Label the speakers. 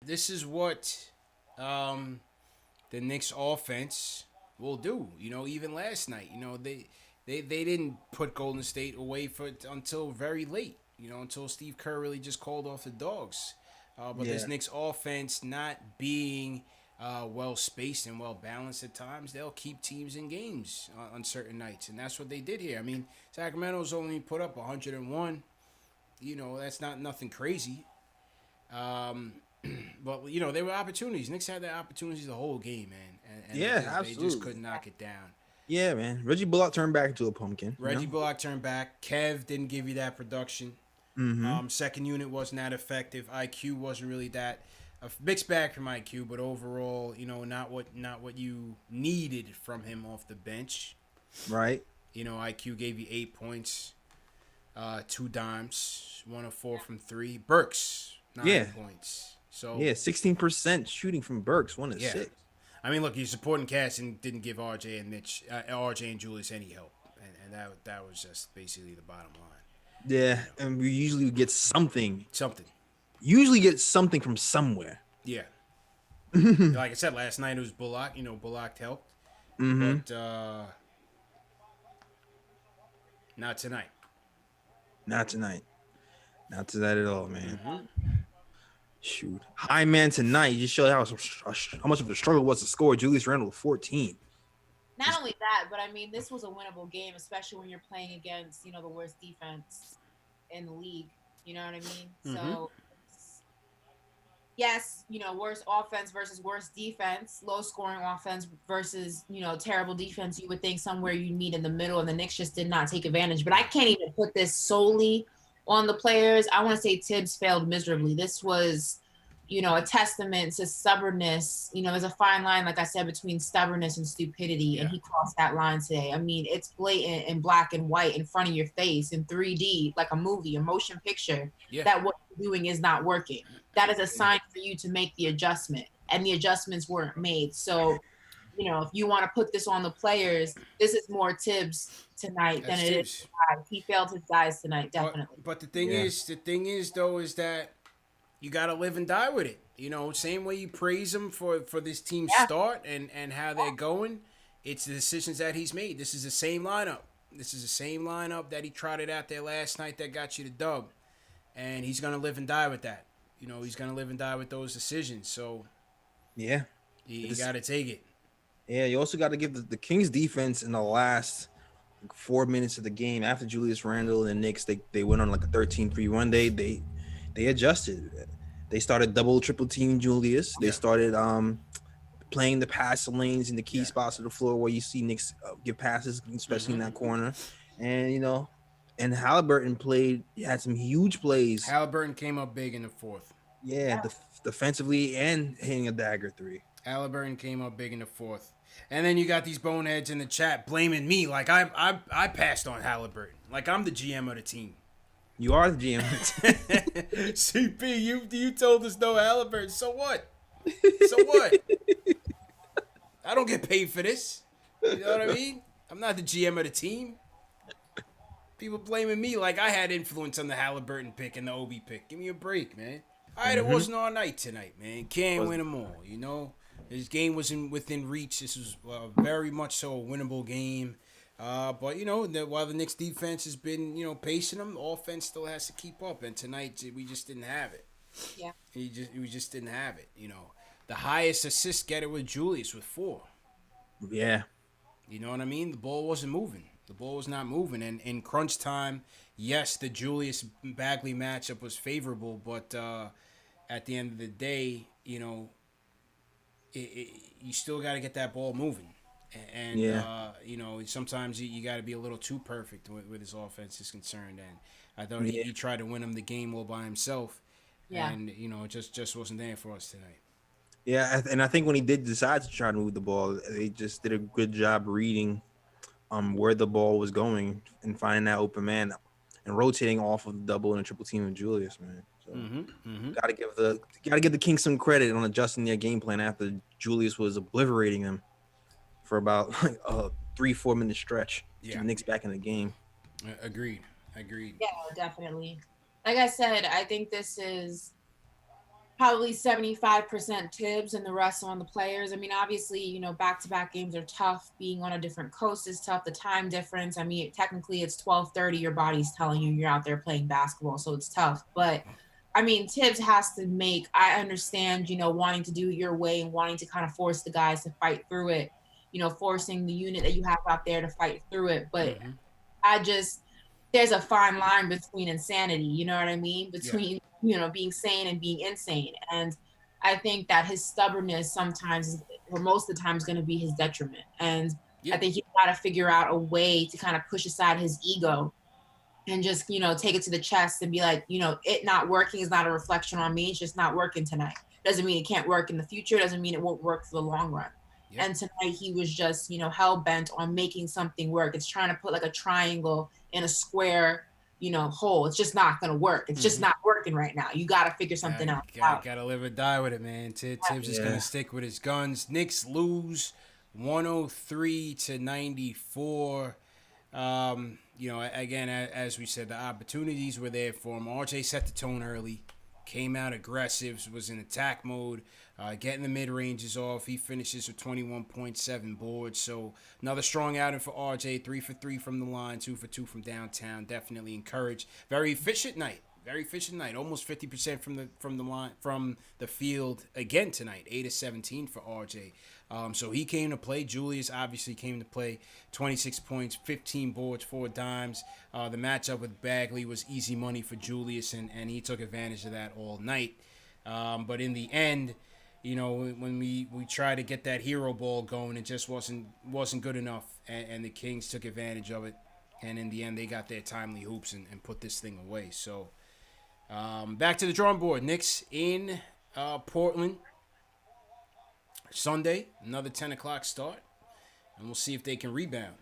Speaker 1: this is what the Knicks offense will do. Even last night, they didn't put Golden State away until very late. Until Steve Kerr really just called off the dogs. But this
Speaker 2: Yeah,
Speaker 1: Knicks offense not being well spaced and well balanced at times, they'll keep teams in games on certain nights, and that's what they did here. I mean, Sacramento's only put up 101. That's not nothing crazy. Um, but there were opportunities. Knicks had their opportunities the whole game, man, and
Speaker 2: yeah,
Speaker 1: they just
Speaker 2: absolutely.
Speaker 1: couldn't knock it down.
Speaker 2: Yeah, man. Reggie Bullock turned back into a pumpkin.
Speaker 1: Reggie Bullock turned back. Kev didn't give you that production.
Speaker 2: Mm-hmm.
Speaker 1: Second unit wasn't that effective. IQ wasn't really that a mixed bag from IQ, but overall, not what you needed from him off the bench.
Speaker 2: Right.
Speaker 1: IQ gave you 8 points, 2 dimes, 1 of 4 from three. Burks nine
Speaker 2: Yeah.
Speaker 1: points. So
Speaker 2: Yeah. 16% shooting from Burks, one to
Speaker 1: yeah,
Speaker 2: six.
Speaker 1: I mean, look, he's supporting cast and didn't give RJ and Julius any help, and that was just basically the bottom line.
Speaker 2: Yeah, and we usually get something.
Speaker 1: Something,
Speaker 2: Usually get something from somewhere.
Speaker 1: yeah. Like I said last night, it was Bullock. Bullock helped,
Speaker 2: Mm-hmm.
Speaker 1: but not tonight.
Speaker 2: Not tonight. Not tonight at all, man.
Speaker 1: Mm-hmm.
Speaker 2: Shoot. High man tonight. You just showed how much of a struggle it was to score. Julius Randle 14.
Speaker 3: Not only that, but I mean, this was a winnable game, especially when you're playing against, the worst defense in the league. You know what I mean?
Speaker 1: Mm-hmm.
Speaker 3: So, yes, worst offense versus worst defense, low scoring offense versus, terrible defense. You would think somewhere you meet in the middle, and the Knicks just did not take advantage. But I can't even put this solely on the players. I want to say Tibbs failed miserably. This was, a testament to stubbornness. There's a fine line, like I said, between stubbornnness and stupidity, and he crossed that line today. I mean, it's blatant in black and white in front of your face in 3D, like a movie, a motion picture, that what you're doing is not working. That is a sign for you to make the adjustment, and the adjustments weren't made. So, if you want to put this on the players, this is more Tibbs tonight than it is guys. He failed his guys tonight, definitely.
Speaker 1: But the thing is though, is that you got to live and die with it. Same way you praise him for this team's start and how they're going, it's the decisions that he's made. This is the same lineup. This is the same lineup that he trotted out there last night that got you the dub, and he's gonna live and die with that. He's gonna live and die with those decisions. So
Speaker 2: Yeah.
Speaker 1: you got to take it.
Speaker 2: Yeah, you also got to give the Kings defense in the last 4 minutes of the game after Julius Randle and the Knicks, they went on like a 13-3 run. They adjusted. They started double, triple team Julius. They started playing the pass lanes in the key spots of the floor where you see Knicks give passes, especially in that corner. And and Haliburton had some huge plays.
Speaker 1: Haliburton came up big in the fourth.
Speaker 2: Yeah, defensively and hitting a dagger three.
Speaker 1: Haliburton came up big in the fourth. And then you got these boneheads in the chat blaming me like I passed on Haliburton. Like I'm the GM of the team.
Speaker 2: You are the GM.
Speaker 1: CP, you told us no Haliburton. So what? So what? I don't get paid for this. You know what I mean? I'm not the GM of the team. People blaming me like I had influence on the Haliburton pick and the Obi pick. Give me a break, man. All right, it wasn't all night tonight, man. Can't win them all, This game was within reach. This was very much so a winnable game. But while the Knicks defense has been pacing them, the offense still has to keep up. And tonight we just didn't have it.
Speaker 3: Yeah.
Speaker 1: We just didn't have it. The highest assist getter was Julius with 4.
Speaker 2: Yeah.
Speaker 1: You know what I mean? The ball wasn't moving. The ball was not moving. And in crunch time, yes, the Julius Bagley matchup was favorable, but at the end of the day, you still got to get that ball moving. And, sometimes you got to be a little too perfect with his offense is concerned. And I thought he tried to win him the game all by himself. Yeah. And, it just wasn't there for us tonight.
Speaker 2: Yeah, and I think when he did decide to try to move the ball, they just did a good job reading where the ball was going and finding that open man and rotating off of the double and a triple team of Julius, man. So gotta give the Kings some credit on adjusting their game plan after Julius was obliterating them for about a 3-4 minute stretch. Yeah, the Knicks back in the game.
Speaker 1: Agreed.
Speaker 3: Yeah, definitely. Like I said, I think this is probably 75% Tibbs and the rest on the players. I mean, obviously, you know, back-to-back games are tough. Being on a different coast is tough. The time difference. I mean, technically it's 12:30. Your body's telling you you're out there playing basketball, so it's tough. But I mean, Tibbs has to make, I understand, you know, wanting to do it your way and wanting to kind of force the guys to fight through it, you know, forcing the unit that you have out there to fight through it. But I just, there's a fine line between insanity, you know what I mean? Between, you know, being sane and being insane. And I think that his stubbornness sometimes, or most of the time, is going to be his detriment. And I think he's got to figure out a way to kind of push aside his ego and just, you know, take it to the chest and be like, you know, it not working is not a reflection on me. It's just not working tonight. Doesn't mean it can't work in the future. Doesn't mean it won't work for the long run. And tonight he was just, you know, hell bent on making something work. It's trying to put like a triangle in a square, you know, hole. It's just not going to work. It's just not working right now. You got to figure something else out.
Speaker 1: Got to live or die with it, man. Tibbs is going to stick with his guns. Knicks lose 103-94. You know, again, as we said, the opportunities were there for him. RJ set the tone early, came out aggressive, was in attack mode, getting the mid-ranges off. He finishes with 21.7 boards. So another strong outing for RJ, 3 for 3 from the line, 2 for 2 from downtown. Definitely encouraged. Very efficient night. Almost 50% from the line, from the field again tonight. 8 of 17 for RJ. So he came to play. Julius obviously came to play. 26 points, 15 boards, 4 dimes. The matchup with Bagley was easy money for Julius, and he took advantage of that all night. But in the end, you know, when we tried to get that hero ball going, it just wasn't good enough, and the Kings took advantage of it. And in the end, they got their timely hoops and put this thing away. So back to the drawing board. Knicks in Portland Sunday, another 10 o'clock start, and we'll see if they can rebound.